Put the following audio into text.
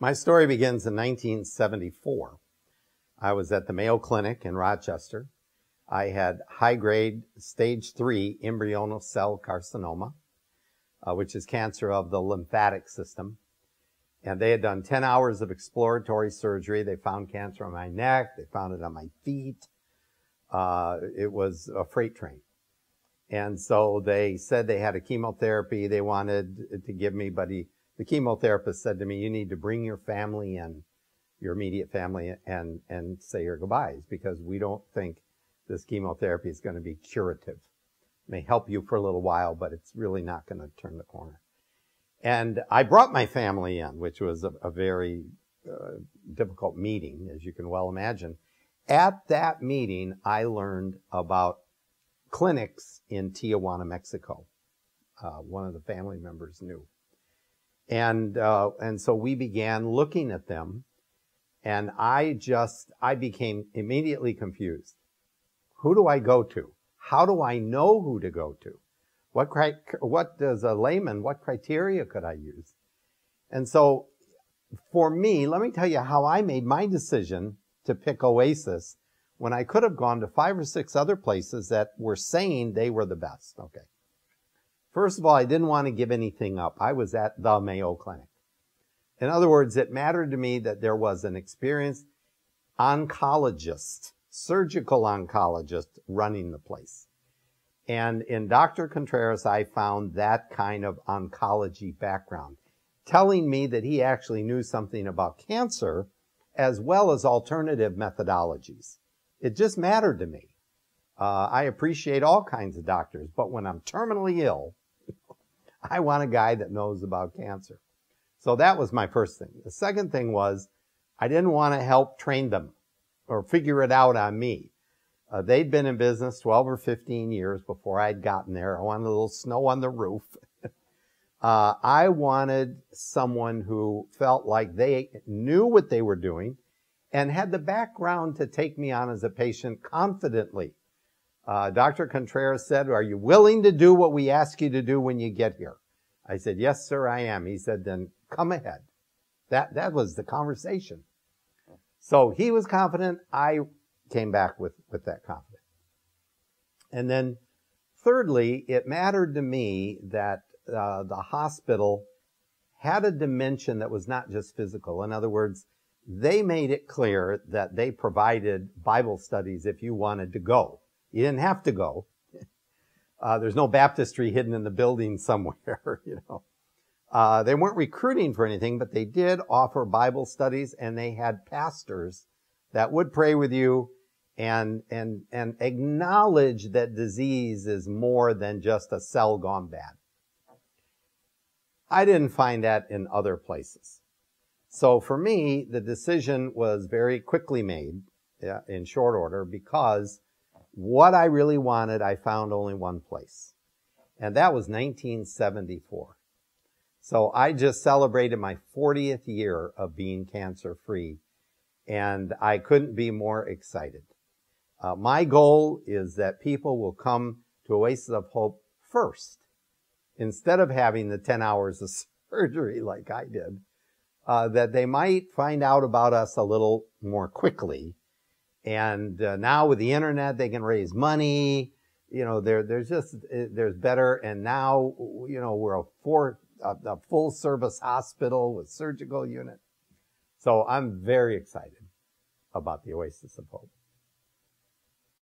My story begins in 1974. I was at the Mayo Clinic in Rochester. I had high-grade stage 3 embryonal cell carcinoma, which is cancer of the lymphatic system. And they had done 10 hours of exploratory surgery. They found cancer on my neck. They found it on my feet. It was a freight train. And so they said they had a chemotherapy they wanted to give me, but the chemotherapist said to me, you need to bring your family in, your immediate family, and say your goodbyes, because we don't think this chemotherapy is going to be curative. It may help you for a little while, but it's really not going to turn the corner. And I brought my family in, which was a very difficult meeting, as you can well imagine. At that meeting, I learned about clinics in Tijuana, Mexico. One of the family members knew. And so we began looking at them, and I became immediately confused. Who do I go to? How do I know who to go to? What does a layman, what criteria could I use? And so for me, let me tell you how I made my decision to pick Oasis when I could have gone to 5 or 6 other places that were saying they were the best. Okay. First of all, I didn't want to give anything up. I was at the Mayo Clinic. In other words, it mattered to me that there was an experienced oncologist, surgical oncologist running the place. And in Dr. Contreras, I found that kind of oncology background, telling me that he actually knew something about cancer as well as alternative methodologies. It just mattered to me. I appreciate all kinds of doctors, but when I'm terminally ill, I want a guy that knows about cancer. So that was my first thing. The second thing was I didn't want to help train them or figure it out on me. They'd been in business 12 or 15 years before I'd gotten there. I wanted a little snow on the roof. I wanted someone who felt like they knew what they were doing and had the background to take me on as a patient confidently. Dr. Contreras said, are you willing to do what we ask you to do when you get here? I said, yes, sir, I am. He said, then come ahead. That was the conversation. So he was confident. I came back with that confidence. And then thirdly, it mattered to me that the hospital had a dimension that was not just physical. In other words, they made it clear that they provided Bible studies if you wanted to go. You didn't have to go. There's no baptistry hidden in the building somewhere, you know. They weren't recruiting for anything, but they did offer Bible studies, and they had pastors that would pray with you and acknowledge that disease is more than just a cell gone bad. I didn't find that in other places. So for me, the decision was very quickly made in short order, because what I really wanted, I found only one place. And that was 1974. So I just celebrated my 40th year of being cancer-free, and I couldn't be more excited. My goal is that people will come to Oasis of Hope first, instead of having the 10 hours of surgery like I did, that they might find out about us a little more quickly. And now with the internet, they can raise money. You know, there's better. And now, you know, we're a full service hospital with surgical unit. So I'm very excited about the Oasis of Hope.